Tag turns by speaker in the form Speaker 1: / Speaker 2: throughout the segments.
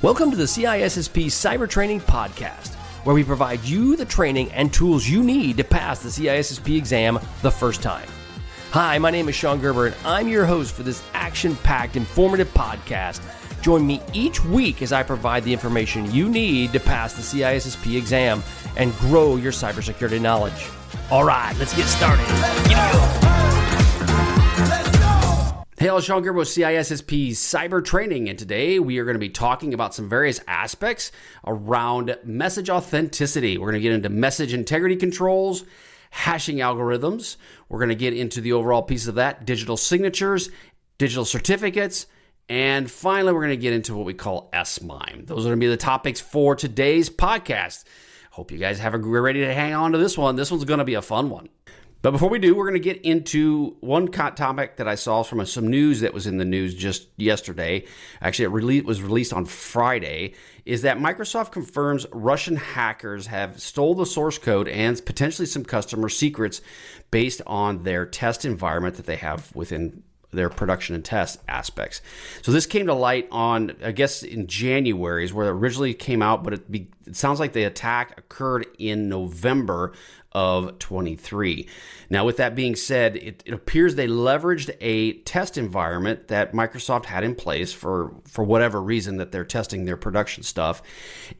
Speaker 1: Welcome to the CISSP Cyber Training Podcast, where we provide you the training and tools you need to pass the CISSP exam the first time. Hi, my name is Sean Gerber, and I'm your host for this action-packed, informative podcast. Join me each week as I provide the information you need to pass the CISSP exam and grow your cybersecurity knowledge. All right, let's get started. Hey, I'm Sean Gerber with CISSP Cyber Training, and today we are going to be talking about some various aspects around message authenticity. We're going to get into message integrity controls, hashing algorithms. We're going to get into the overall piece of that, digital signatures, digital certificates, and finally, we're going to get into what we call S-MIME. Those are going to be the topics for today's podcast. Hope you guys are ready to hang on to this one. This one's going to be a fun one. But before we do, we're going to get into one topic that I saw from some news that was in the news just yesterday. Actually, it was released on Friday, is that Microsoft confirms Russian hackers have stole the source code and potentially some customer secrets based on their test environment that they have within their production and test aspects. So this came to light on, I guess, in January is where it originally came out, but it sounds like the attack occurred in November of 23. Now, with that being said, it appears they leveraged a test environment that Microsoft had in place for whatever reason that they're testing their production stuff,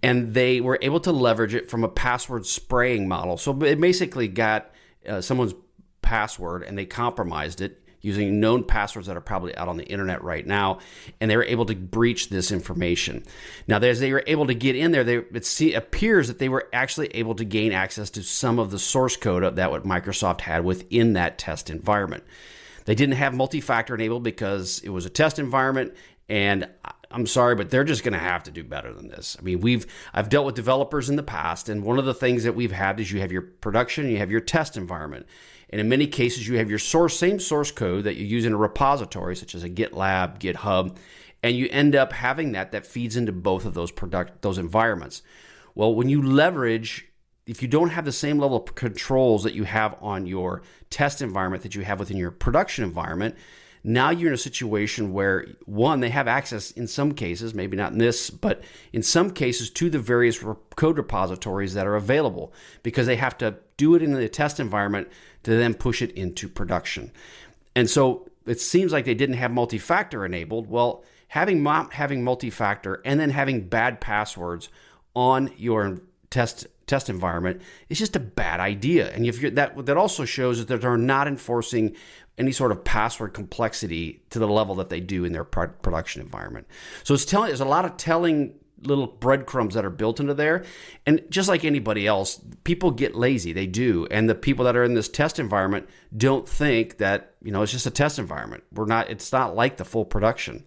Speaker 1: and they were able to leverage it from a password spraying model. So it basically got someone's password and they compromised it using known passwords that are probably out on the internet right now, and they were able to breach this information. Now, as they were able to get in there, it appears that they were actually able to gain access to some of the source code of that what Microsoft had within that test environment. They didn't have multi-factor enabled because it was a test environment, and I'm sorry, but they're just going to have to do better than this. I mean, I've dealt with developers in the past, and one of the things that we've had is you have your production and you have your test environment. And in many cases, you have your same source code that you use in a repository, such as a GitLab, GitHub, and you end up having that feeds into both of those environments. Well, when you leverage, if you don't have the same level of controls that you have on your test environment that you have within your production environment, now you're in a situation where, one, they have access in some cases, maybe not in this, but in some cases to the various code repositories that are available because they have to do it in the test environment to then push it into production. And so it seems like they didn't have multi-factor enabled. Well, having multi-factor and then having bad passwords on your test environment is just a bad idea. And if that also shows that they're not enforcing any sort of password complexity to the level that they do in their production environment. So there's a lot of telling little breadcrumbs that are built into there. And just like anybody else, people get lazy. They do. And the people that are in this test environment don't think that, it's just a test environment. It's not like the full production.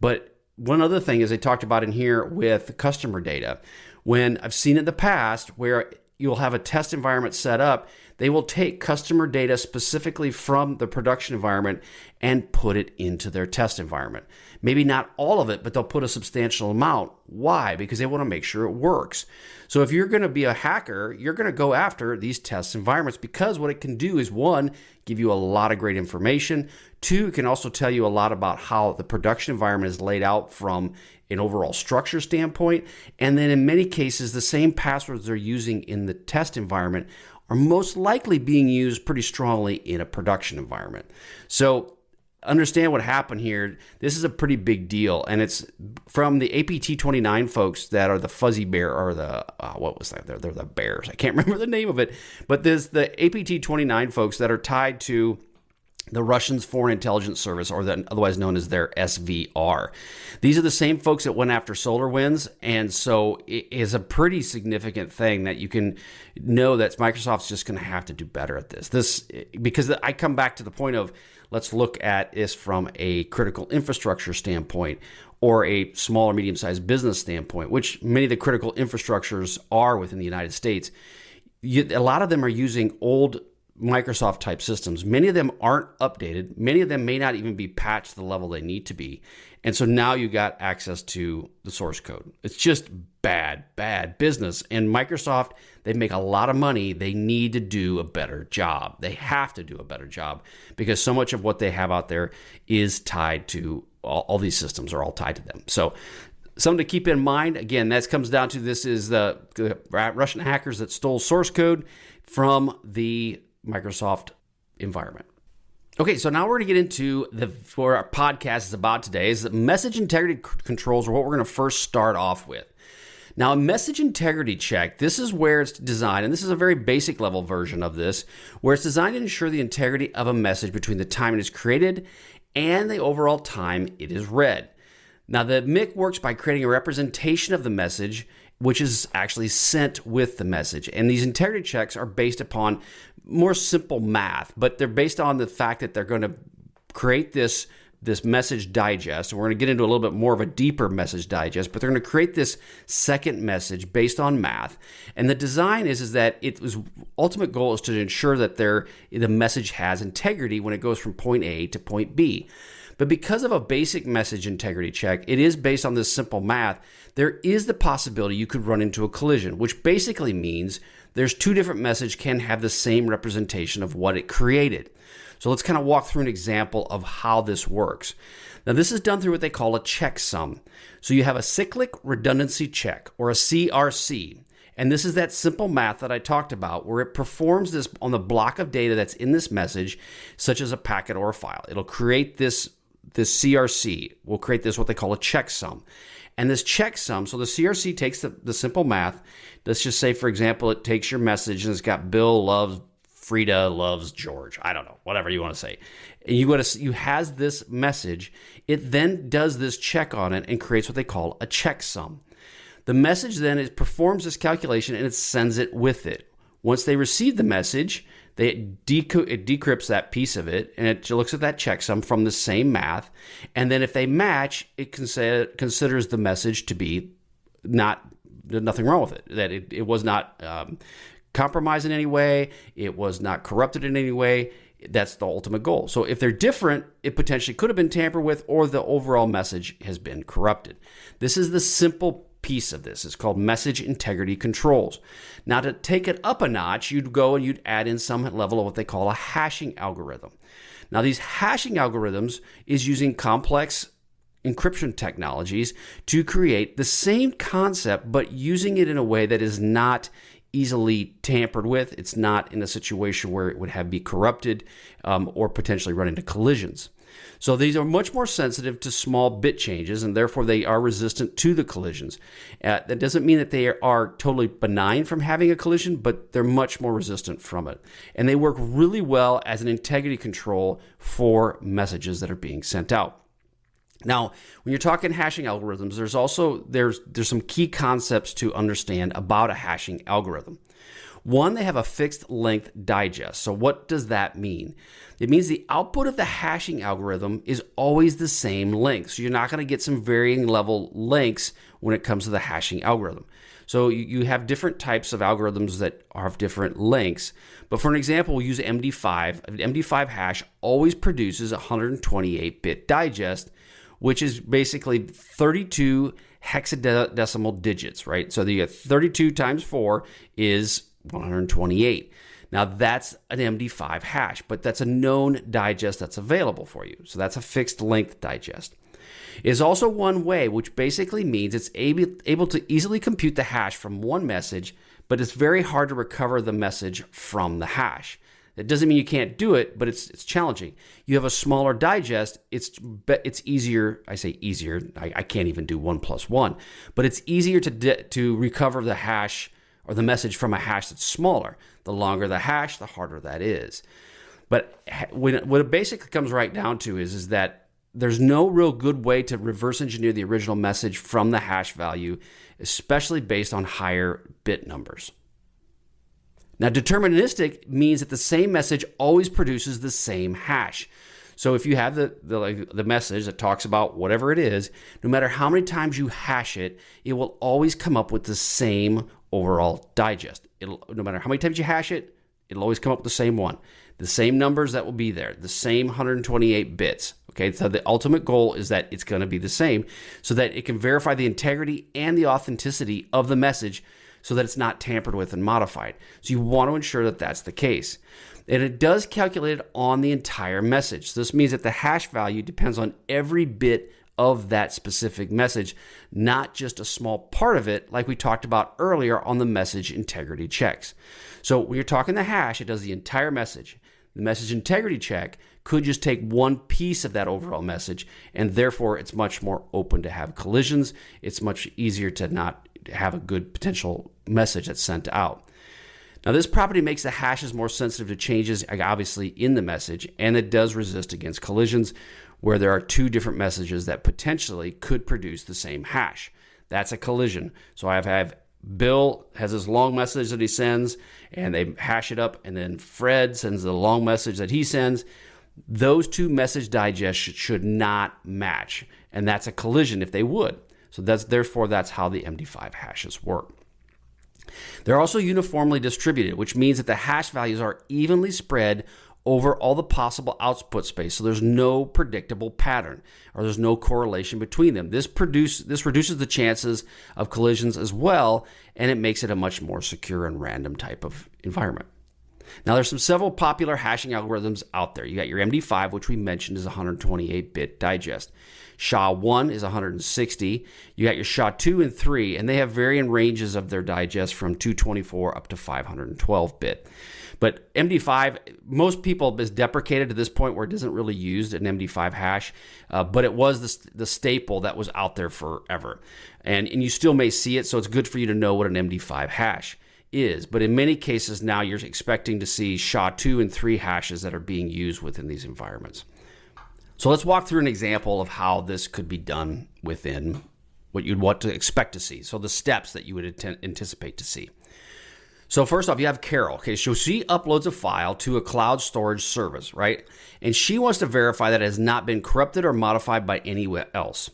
Speaker 1: But one other thing is they talked about in here with customer data. When I've seen in the past where you'll have a test environment set up, they will take customer data specifically from the production environment and put it into their test environment. Maybe not all of it, but they'll put a substantial amount. Why? Because they want to make sure it works. So if you're going to be a hacker, you're going to go after these test environments because what it can do is, one, give you a lot of great information. Two, it can also tell you a lot about how the production environment is laid out from an overall structure standpoint. And then in many cases, the same passwords they're using in the test environment are most likely being used pretty strongly in a production environment. So understand what happened here. This is a pretty big deal. And it's from the APT29 folks that are the fuzzy bear, or what was that? They're the bears. I can't remember the name of it. But there's the APT29 folks that are tied to the Russians' Foreign Intelligence Service, or otherwise known as their SVR. These are the same folks that went after SolarWinds, and so it is a pretty significant thing that you can know that Microsoft's just going to have to do better at this. Because I come back to the point of, let's look at this from a critical infrastructure standpoint or a small or medium-sized business standpoint, which many of the critical infrastructures are within the United States. A lot of them are using old Microsoft type systems. Many of them aren't updated. Many of them may not even be patched to the level they need to be. And so now you got access to the source code. It's just bad business. And Microsoft, they make a lot of money. They need to do a better job. They have to do a better job because so much of what they have out there is tied to all these systems are all tied to them. So Something to keep in mind, again, that comes down to this is the Russian hackers that stole source code from the Microsoft environment. Okay, so now we're going to get into what our podcast is about today is that message integrity controls are what we're going to first start off with. Now, a message integrity check, this is where it's designed, and this is a very basic level version of this, where it's designed to ensure the integrity of a message between the time it is created and the overall time it is read. Now, the MIC works by creating a representation of the message, which is actually sent with the message. And these integrity checks are based upon more simple math, but they're based on the fact that they're going to create this message digest. And we're going to get into a little bit more of a deeper message digest, but they're going to create this second message based on math. And the design is that ultimate goal is to ensure that the message has integrity when it goes from point A to point B. But because of a basic message integrity check, it is based on this simple math, there is the possibility you could run into a collision, which basically means there's two different messages can have the same representation of what it created. So let's kind of walk through an example of how this works. Now, this is done through what they call a checksum. So you have a cyclic redundancy check, or a CRC. And this is that simple math that I talked about where it performs this on the block of data that's in this message, such as a packet or a file. It'll create this CRC. Will create this, what they call a checksum. And this checksum, so the CRC takes the simple math. Let's just say, for example, it takes your message and it's got Bill loves Frida loves George. I don't know, whatever you want to say. And you has this message. It then does this check on it and creates what they call a checksum. The message then performs this calculation and it sends it with it. Once they receive the message, it decrypts that piece of it and it looks at that checksum from the same math. And then if they match, it considers the message to be nothing wrong with it, that it was not compromised in any way, it was not corrupted in any way. That's the ultimate goal. So if they're different, it potentially could have been tampered with or the overall message has been corrupted. This is the simple piece of this. It's called message integrity controls. Now, to take it up a notch, you'd go and you'd add in some level of what they call a hashing algorithm. Now, these hashing algorithms is using complex encryption technologies to create the same concept, but using it in a way that is not easily tampered with. It's not in a situation where it would be corrupted or potentially run into collisions. So these are much more sensitive to small bit changes, and therefore they are resistant to the collisions. That doesn't mean that they are totally benign from having a collision, but they're much more resistant from it. And they work really well as an integrity control for messages that are being sent out. Now, when you're talking hashing algorithms, there's some key concepts to understand about a hashing algorithm. One, they have a fixed length digest. So what does that mean? It means the output of the hashing algorithm is always the same length. So you're not going to get some varying level lengths when it comes to the hashing algorithm. So you have different types of algorithms that have different lengths. But for an example, we'll use MD5. An MD5 hash always produces a 128-bit digest, which is basically 32 hexadecimal digits, right? So the 32 times 4 is 128. Now that's an MD5 hash, but that's a known digest that's available for you. So that's a fixed length digest. It is also one way, which basically means it's able to easily compute the hash from one message, but it's very hard to recover the message from the hash. That doesn't mean you can't do it, but it's challenging. You have a smaller digest, it's easier. I say easier. I can't even do 1 + 1, but it's easier to recover the hash or the message from a hash that's smaller. The longer the hash, the harder that is. But what it basically comes right down to is that there's no real good way to reverse engineer the original message from the hash value, especially based on higher bit numbers. Now, deterministic means that the same message always produces the same hash. So if you have the message that talks about whatever it is, no matter how many times you hash it, it will always come up with the same overall digest. No matter how many times you hash it, it'll always come up with the same one. The same numbers that will be there, the same 128 bits. Okay, so the ultimate goal is that it's going to be the same so that it can verify the integrity and the authenticity of the message so that it's not tampered with and modified. So you want to ensure that that's the case. And it does calculate it on the entire message. So this means that the hash value depends on every bit of that specific message, not just a small part of it, like we talked about earlier on the message integrity checks. So when you're talking the hash, it does the entire message. The message integrity check could just take one piece of that overall message, and therefore it's much more open to have collisions. It's much easier to not have a good potential message that's sent out. Now, this property makes the hashes more sensitive to changes, obviously, in the message, and it does resist against collisions where there are two different messages that potentially could produce the same hash. That's a collision. So I have Bill has this long message that he sends, and they hash it up, and then Fred sends the long message that he sends. Those two message digests should not match, and that's a collision if they would. So therefore that's how the MD5 hashes work. They're also uniformly distributed, which means that the hash values are evenly spread over all the possible output space. So there's no predictable pattern, or there's no correlation between them. This reduces the chances of collisions as well, and it makes it a much more secure and random type of environment. Now, there's several popular hashing algorithms out there. You got your MD5, which we mentioned is a 128-bit digest. SHA-1 is 160. You got your SHA-2 and 3, and they have varying ranges of their digest from 224 up to 512-bit. But MD5, most people is deprecated to this point where it isn't really used an MD5 hash, but it was the staple that was out there forever. And you still may see it, so it's good for you to know what an MD5 hash is. But in many cases now, you're expecting to see SHA-2 and 3 hashes that are being used within these environments. So let's walk through an example of how this could be done within what you'd want to expect to see. So the steps that you would anticipate to see. So first off, you have Carol. Okay, so she uploads a file to a cloud storage service, right? And she wants to verify that it has not been corrupted or modified by anyone else.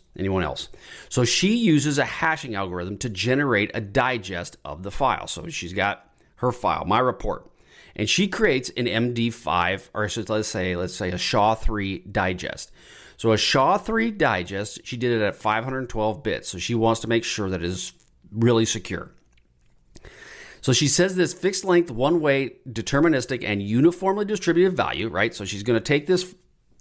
Speaker 1: So she uses a hashing algorithm to generate a digest of the file. So she's got her file, my report, and she creates an MD5, or let's say a SHA-3 digest. So a SHA-3 digest, she did it at 512 bits. So she wants to make sure that it is really secure. So she says this fixed length, one-way, deterministic, and uniformly distributed value, right? So she's going to take this,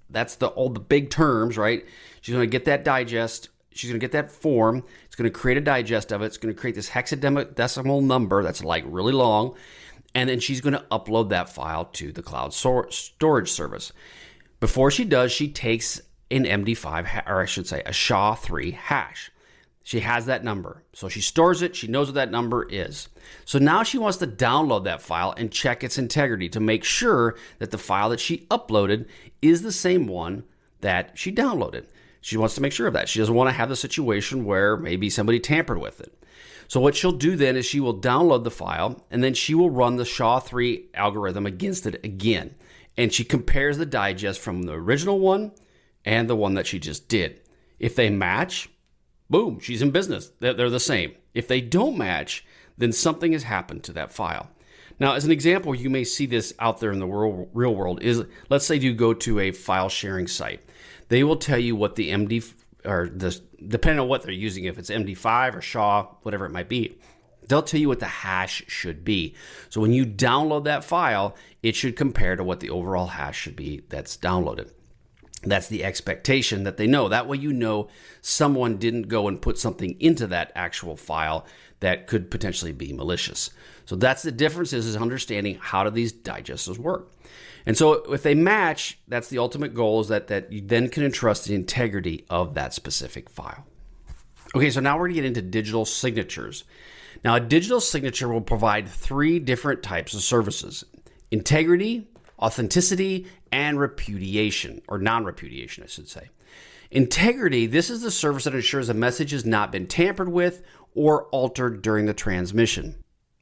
Speaker 1: that's all the big terms, right? She's going to get that digest. She's going to get that form. It's going to create a digest of it. It's going to create this hexadecimal number that's like really long. And then she's going to upload that file to the cloud storage service. Before she does, she takes an MD5, or I should say a SHA-3 hash. She has that number. So she stores it. She knows what that number is. So now she wants to download that file and check its integrity to make sure that the file that she uploaded is the same one that she downloaded. She wants to make sure of that. She doesn't want to have the situation where maybe somebody tampered with it. So what she'll do then is she will download the file, and then she will run the SHA-3 algorithm against it again. And she compares the digest from the original one and the one that she just did. If they match, boom, she's in business. They're the same. If they don't match, then something has happened to that file. Now, as an example, you may see this out there in the real world is, let's say you go to a file sharing site. They will tell you what the MD, depending on what they're using, if it's MD5 or SHA, whatever it might be, they'll tell you what the hash should be. So when you download that file, it should compare to what the overall hash should be that's downloaded. That's the expectation that they know. That way you know someone didn't go and put something into that actual file that could potentially be malicious. So that's the difference is understanding how do these digesters work. And so if they match, that's the ultimate goal is that you then can entrust the integrity of that specific file. Okay, so now we're going to get into digital signatures. Now a digital signature will provide 3 different types of services: integrity, authenticity, and repudiation, or non-repudiation, I should say. Integrity, this is the service that ensures a message has not been tampered with or altered during the transmission.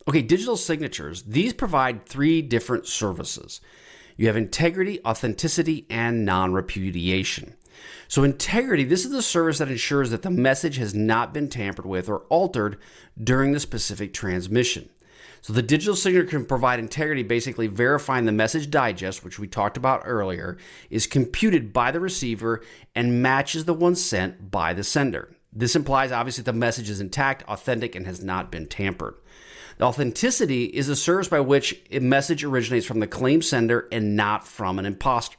Speaker 1: Okay, digital signatures, these provide 3 different services. You have integrity, authenticity, and non-repudiation. So integrity, this is the service that ensures that the message has not been tampered with or altered during the specific transmission. So the digital signature can provide integrity, basically verifying the message digest, which we talked about earlier, is computed by the receiver and matches the one sent by the sender. This implies, obviously, the message is intact, authentic, and has not been tampered. The authenticity is a service by which a message originates from the claim sender and not from an imposter.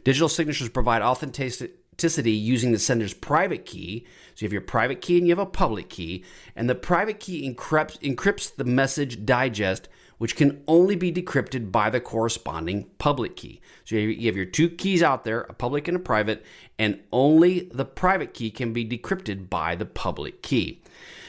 Speaker 1: Digital signatures provide authenticity authenticity using the sender's private key. So you have your private key and you have a public key, and the private key encrypts the message digest, which can only be decrypted by the corresponding public key. So you have your two keys out there, a public and a private, and only the private key can be decrypted by the public key.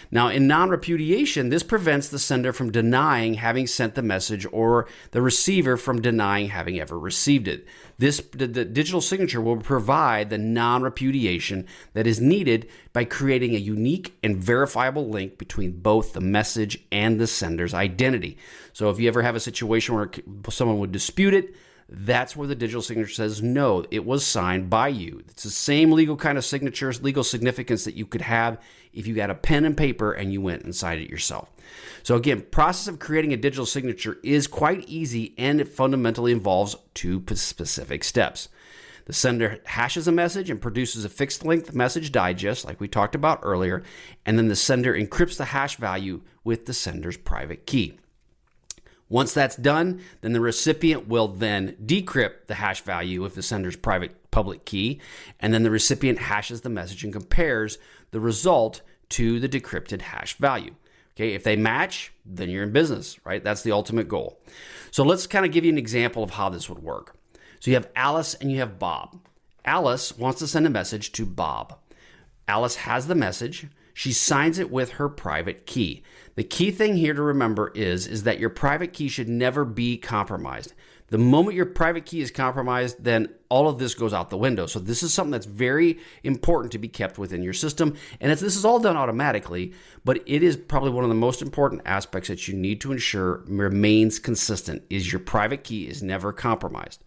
Speaker 1: Now, in non-repudiation, this prevents the sender from denying having sent the message or the receiver from denying having ever received it. The digital signature will provide the non-repudiation that is needed by creating a unique and verifiable link between both the message and the sender's identity. So if you ever have a situation where someone would dispute it, that's where the digital signature says, no, it was signed by you. It's the same legal kind of signatures, legal significance that you could have if you got a pen and paper and you went and signed it yourself. So again, process of creating a digital signature is quite easy, and it fundamentally involves two specific steps. The sender hashes a message and produces a fixed length message digest like we talked about earlier, and then the sender encrypts the hash value with the sender's private key. Once that's done, then the recipient will then decrypt the hash value with the sender's private public key, and then the recipient hashes the message and compares the result to the decrypted hash value. Okay, if they match, then you're in business, right? That's the ultimate goal. So let's kind of give you an example of how this would work. So you have Alice and you have Bob. Alice wants to send a message to Bob. Alice has the message. She signs it with her private key. The key thing here to remember is that your private key should never be compromised. The moment your private key is compromised, then all of this goes out the window. So this is something that's very important to be kept within your system. And this is all done automatically, but it is probably one of the most important aspects that you need to ensure remains consistent is your private key is never compromised.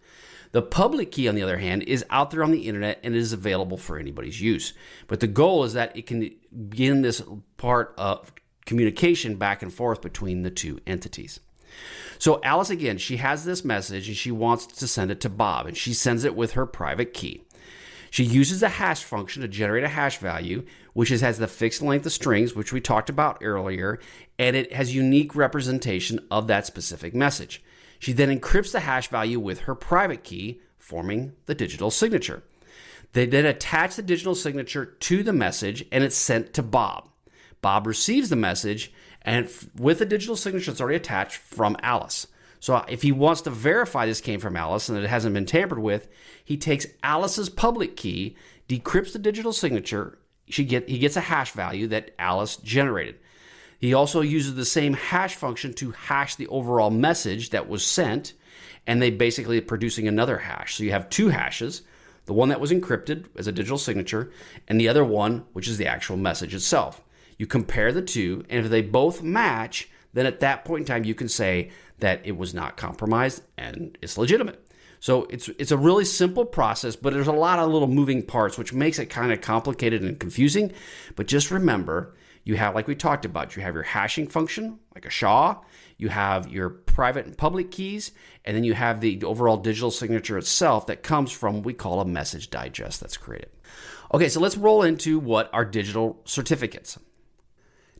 Speaker 1: The public key, on the other hand, is out there on the internet and is available for anybody's use. But the goal is that it can begin this part of communication back and forth between the two entities. So Alice, again, she has this message and she wants to send it to Bob, and she sends it with her private key. She uses the hash function to generate a hash value, which has the fixed length of strings, which we talked about earlier, and it has unique representation of that specific message. She then encrypts the hash value with her private key, forming the digital signature. They then attach the digital signature to the message, and it's sent to Bob. Bob receives the message, and with the digital signature that's already attached from Alice. So if he wants to verify this came from Alice and that it hasn't been tampered with, he takes Alice's public key, decrypts the digital signature. He gets a hash value that Alice generated. He also uses the same hash function to hash the overall message that was sent, and they basically are producing another hash. So you have two hashes, the one that was encrypted as a digital signature, and the other one, which is the actual message itself. You compare the two, and if they both match, then at that point in time, you can say that it was not compromised and it's legitimate. So it's a really simple process, but there's a lot of little moving parts, which makes it kind of complicated and confusing. But just remember, you have, like we talked about, you have your hashing function, like a SHA, you have your private and public keys, and then you have the overall digital signature itself that comes from what we call a message digest that's created. Okay, so let's roll into what are digital certificates.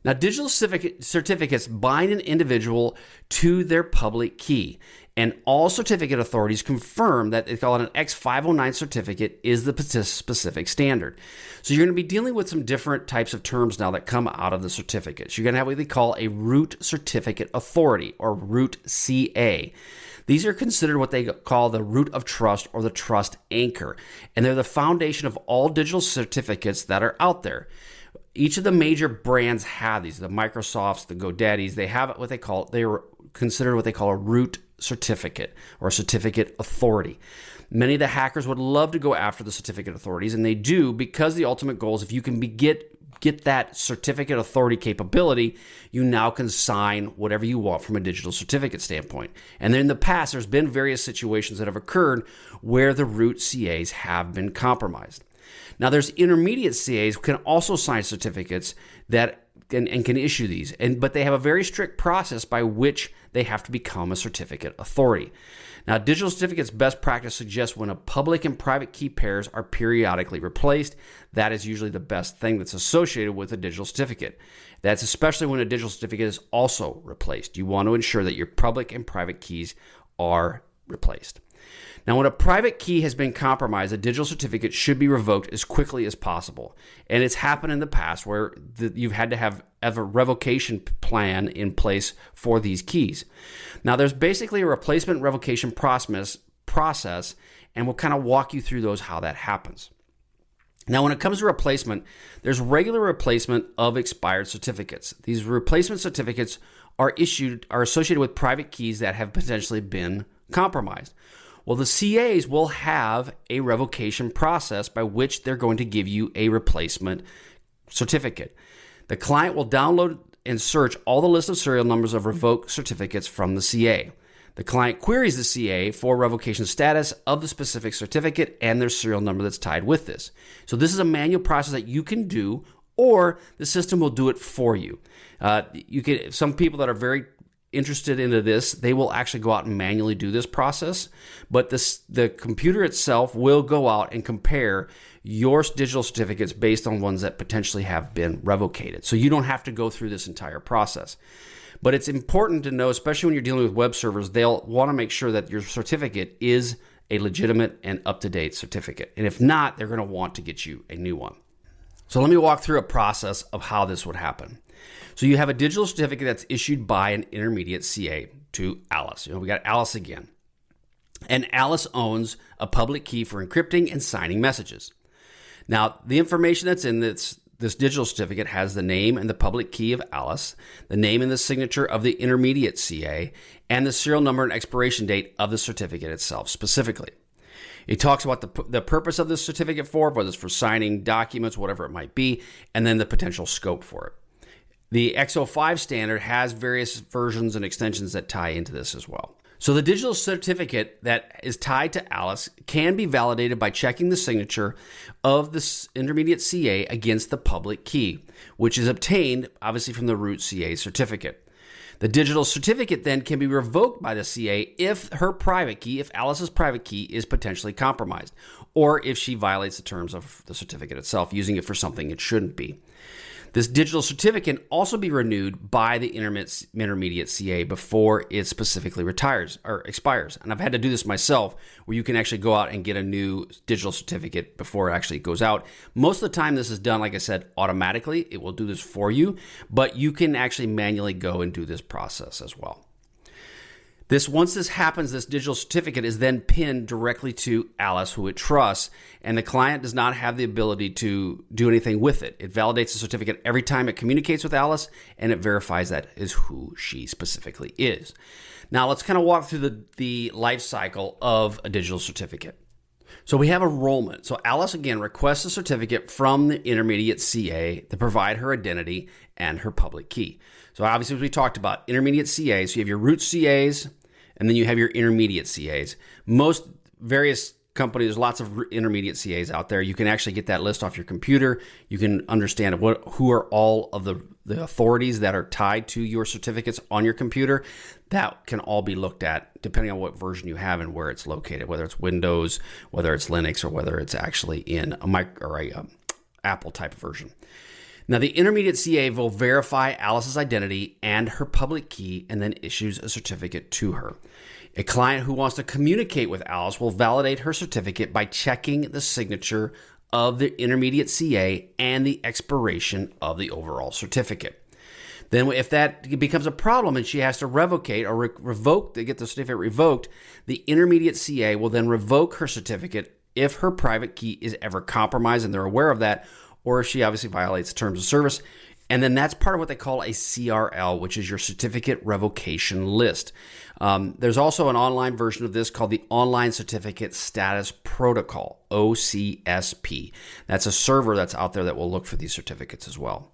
Speaker 1: Now, digital certificates bind an individual to their public key, and all certificate authorities confirm that they call it an X509 certificate is the specific standard. So you're going to be dealing with some different types of terms now that come out of the certificates. You're going to have what they call a root certificate authority, or root CA. These are considered what they call the root of trust or the trust anchor, and they're the foundation of all digital certificates that are out there. Each of the major brands have these, the Microsofts, the GoDaddies, they have what they are considered what they call a root certificate or a certificate authority. Many of the hackers would love to go after the certificate authorities, and they do, because the ultimate goal is if you can get that certificate authority capability, you now can sign whatever you want from a digital certificate standpoint. And then in the past, there's been various situations that have occurred where the root CAs have been compromised. Now, there's intermediate CAs who can also sign certificates that and can issue these, but they have a very strict process by which they have to become a certificate authority. Now, digital certificates best practice suggests when a public and private key pairs are periodically replaced. That is usually the best thing that's associated with a digital certificate. That's especially when a digital certificate is also replaced. You want to ensure that your public and private keys are replaced. Now, when a private key has been compromised, a digital certificate should be revoked as quickly as possible. And it's happened in the past where you've had to have a revocation plan in place for these keys. Now, there's basically a replacement revocation process, and we'll kind of walk you through how that happens. Now, when it comes to replacement, there's regular replacement of expired certificates. These replacement certificates are associated with private keys that have potentially been compromised. Well, the CAs will have a revocation process by which they're going to give you a replacement certificate. The client will download and search all the list of serial numbers of revoked certificates from the CA. The client queries the CA for revocation status of the specific certificate and their serial number that's tied with this. So this is a manual process that you can do, or the system will do it for you. Some people that are very interested into this, they will actually go out and manually do this process, but the computer itself will go out and compare your digital certificates based on ones that potentially have been revocated. So you don't have to go through this entire process. But it's important to know, especially when you're dealing with web servers, they'll want to make sure that your certificate is a legitimate and up-to-date certificate. And if not, they're going to want to get you a new one. So let me walk through a process of how this would happen. So you have a digital certificate that's issued by an intermediate CA to Alice. We got Alice again. And Alice owns a public key for encrypting and signing messages. Now, the information that's in this digital certificate has the name and the public key of Alice, the name and the signature of the intermediate CA, and the serial number and expiration date of the certificate itself specifically. It talks about the purpose of this certificate for, whether it's for signing documents, whatever it might be, and then the potential scope for it. The X05 standard has various versions and extensions that tie into this as well. So the digital certificate that is tied to Alice can be validated by checking the signature of the intermediate CA against the public key, which is obtained obviously from the root CA certificate. The digital certificate then can be revoked by the CA if Alice's private key is potentially compromised, or if she violates the terms of the certificate itself, using it for something it shouldn't be. This digital certificate can also be renewed by the intermediate CA before it specifically expires. And I've had to do this myself, where you can actually go out and get a new digital certificate before it actually goes out. Most of the time, this is done, like I said, automatically. It will do this for you, but you can actually manually go and do this process as well. Once this happens, this digital certificate is then pinned directly to Alice, who it trusts, and the client does not have the ability to do anything with it. It validates the certificate every time it communicates with Alice, and it verifies that is who she specifically is. Now, let's kind of walk through the life cycle of a digital certificate. So we have enrollment. So Alice, again, requests a certificate from the intermediate CA to provide her identity and her public key. So obviously, as we talked about, intermediate CAs, so you have your root CAs, and then you have your intermediate CAs. Most various companies, there's lots of intermediate CAs out there. You can actually get that list off your computer. You can understand who are all of the authorities that are tied to your certificates on your computer. That can all be looked at depending on what version you have and where it's located, whether it's Windows, whether it's Linux, or whether it's actually in a Apple type of version. Now, the intermediate CA will verify Alice's identity and her public key and then issues a certificate to her. A client who wants to communicate with Alice will validate her certificate by checking the signature of the intermediate CA and the expiration of the overall certificate. Then if that becomes a problem and she has to revocate or revoke to get the certificate revoked, the intermediate CA will then revoke her certificate if her private key is ever compromised and they're aware of that, or if she obviously violates terms of service. And then that's part of what they call a CRL, which is your certificate revocation list. There's also an online version of this called the Online Certificate Status Protocol, OCSP. That's a server that's out there that will look for these certificates as well.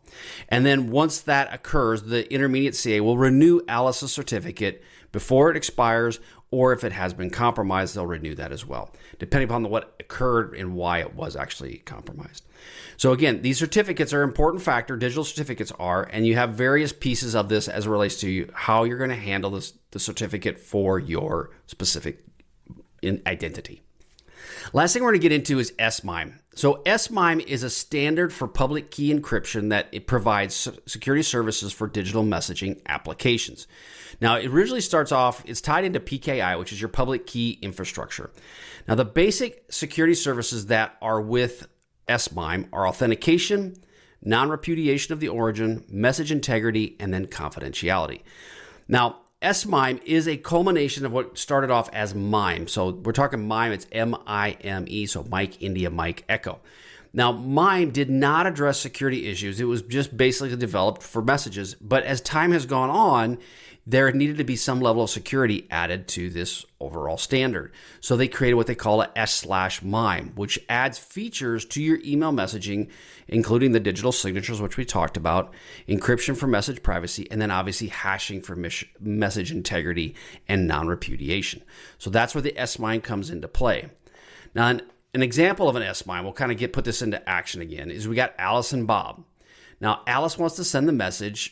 Speaker 1: And then once that occurs, the intermediate CA will renew Alice's certificate before it expires, or if it has been compromised, they'll renew that as well, depending upon what occurred and why it was actually compromised. So again, these certificates are an important factor, digital certificates are, and you have various pieces of this as it relates to how you're going to handle the certificate for your specific identity. Last thing we're going to get into is S-MIME. So S-MIME is a standard for public key encryption that it provides security services for digital messaging applications. Now, it originally starts off, it's tied into PKI, which is your public key infrastructure. Now, the basic security services that are with S-MIME are authentication, non-repudiation of the origin, message integrity, and then confidentiality. Now, S-MIME is a culmination of what started off as MIME. So we're talking MIME, it's M-I-M-E, so Mike, India, Mike, Echo. Now, MIME did not address security issues. It was just basically developed for messages. But as time has gone on, there needed to be some level of security added to this overall standard. So they created what they call a S/MIME, which adds features to your email messaging, including the digital signatures, which we talked about, encryption for message privacy, and then obviously hashing for message integrity and non-repudiation. So that's where the S/MIME comes into play. Now, an example of an S/MIME, we'll kind of put this into action again, is we got Alice and Bob. Now, Alice wants to send a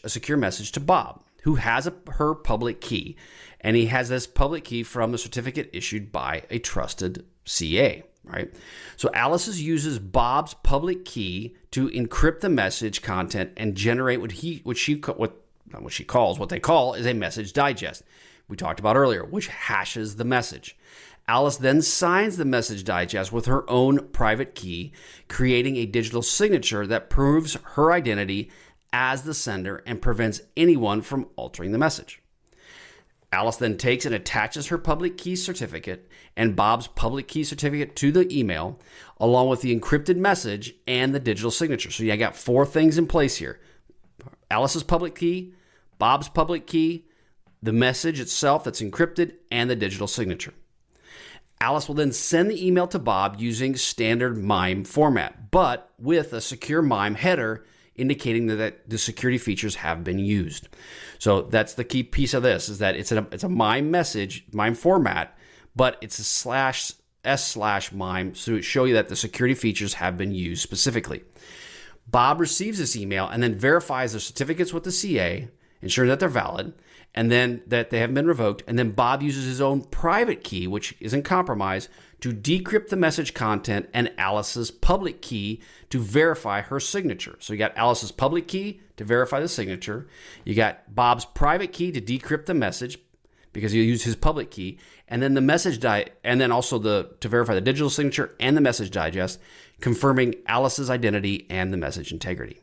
Speaker 1: secure message to Bob, who has her public key, and he has this public key from the certificate issued by a trusted CA, right? So Alice uses Bob's public key to encrypt the message content and generate what they call is a message digest we talked about earlier, which hashes the message. Alice then signs the message digest with her own private key, creating a digital signature that proves her identity as the sender and prevents anyone from altering the message. Alice then takes and attaches her public key certificate and Bob's public key certificate to the email, along with the encrypted message and the digital signature. So you got 4 things in place here: Alice's public key, Bob's public key, the message itself that's encrypted, and the digital signature. Alice will then send the email to Bob using standard MIME format, but with a secure MIME header indicating that the security features have been used. So that's the key piece of this, is that it's a MIME message, MIME format, but it's a /S/MIME to show you that the security features have been used specifically. Bob receives this email and then verifies the certificates with the CA, ensuring that they're valid, and then that they haven't been revoked. And then Bob uses his own private key, which isn't compromised, to decrypt the message content and Alice's public key to verify her signature. So you got Alice's public key to verify the signature. You got Bob's private key to decrypt the message because he used his public key, and then the message and then also to verify the digital signature and the message digest, confirming Alice's identity and the message integrity.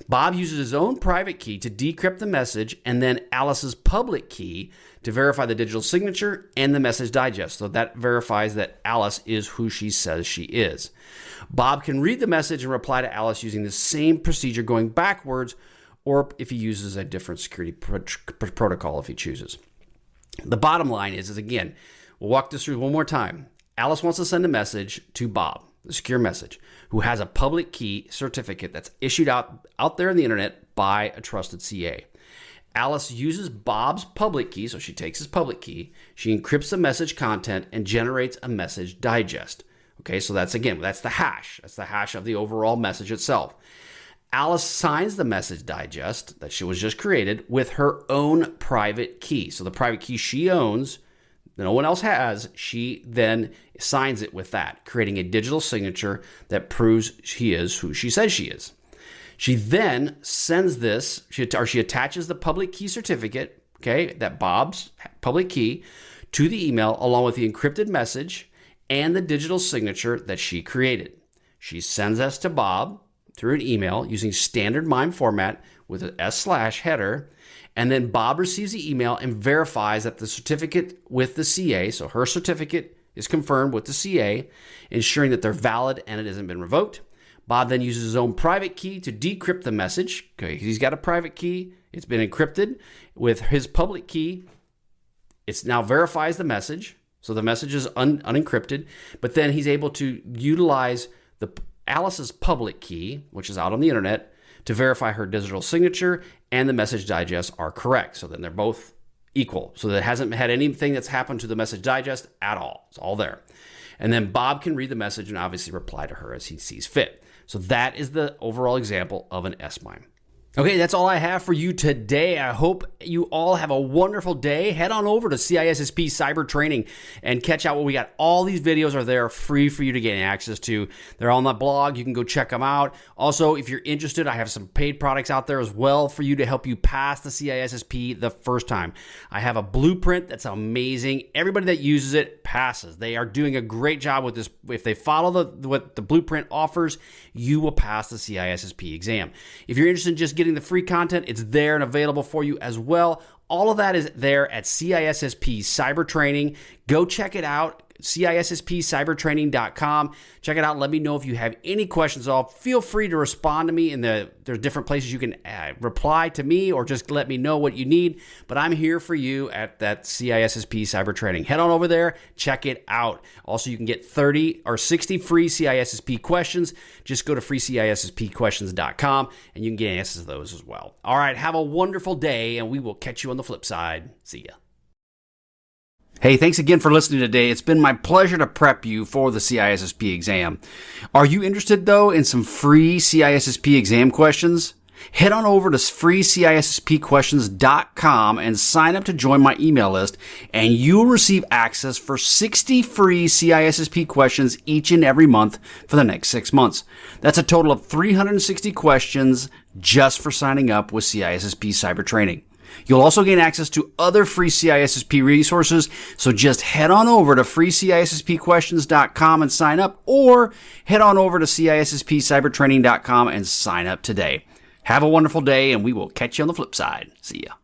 Speaker 1: Bob uses his own private key to decrypt the message and then Alice's public key to verify the digital signature and the message digest. So that verifies that Alice is who she says she is. Bob can read the message and reply to Alice using the same procedure going backwards, or if he uses a different security protocol if he chooses. The bottom line is again, we'll walk this through one more time. Alice wants to send a message to Bob, the secure message, who has a public key certificate that's issued out there on the internet by a trusted CA. Alice uses Bob's public key, so she takes his public key, she encrypts the message content and generates a message digest. Okay, so that's the hash. That's the hash of the overall message itself. Alice signs the message digest that she was just created with her own private key. So the private key she owns, that no one else has, she then signs it with that, creating a digital signature that proves she is who she says she is. She then sends this, she attaches the public key certificate, okay, that Bob's public key, to the email along with the encrypted message and the digital signature that she created. She sends this to Bob through an email using standard MIME format with an S/header, and then Bob receives the email and verifies that the certificate with the CA, so her certificate is confirmed with the CA, ensuring that they're valid and it hasn't been revoked. Bob then uses his own private key to decrypt the message. Okay, he's got a private key. It's been encrypted with his public key. It now verifies the message, so the message is unencrypted, but then he's able to utilize Alice's public key, which is out on the internet, to verify her digital signature and the message digest are correct. So then they're both equal. So that hasn't had anything that's happened to the message digest at all. It's all there. And then Bob can read the message and obviously reply to her as he sees fit. So that is the overall example of an S/MIME. Okay, that's all I have for you today. I hope you all have a wonderful day. Head on over to CISSP Cyber Training and catch out what we got. All these videos are there free for you to get access to. They're on the blog. You can go check them out. Also, if you're interested, I have some paid products out there as well for you to help you pass the CISSP the first time. I have a blueprint that's amazing. Everybody that uses it passes. They are doing a great job with this. If they follow what the blueprint offers, you will pass the CISSP exam. If you're interested in just getting the free content, it's there and available for you as well. All of that is there at CISSP Cyber Training. Go check it out. CISSPcybertraining.com. Check it out. Let me know if you have any questions at all. Feel free to respond to me there's different places you can reply to me or just let me know what you need. But I'm here for you at that CISSP Cyber Training. Head on over there. Check it out. Also, you can get 30 or 60 free CISSP questions. Just go to freecisspquestions.com and you can get answers to those as well. All right. Have a wonderful day and we will catch you on the flip side. See ya. Hey, thanks again for listening today. It's been my pleasure to prep you for the CISSP exam. Are you interested, though, in some free CISSP exam questions? Head on over to freecisspquestions.com and sign up to join my email list, and you'll receive access for 60 free CISSP questions each and every month for the next 6 months. That's a total of 360 questions just for signing up with CISSP Cyber Training. You'll also gain access to other free CISSP resources, so just head on over to freecisspquestions.com and sign up, or head on over to CISSPcybertraining.com and sign up today. Have a wonderful day, and we will catch you on the flip side. See ya.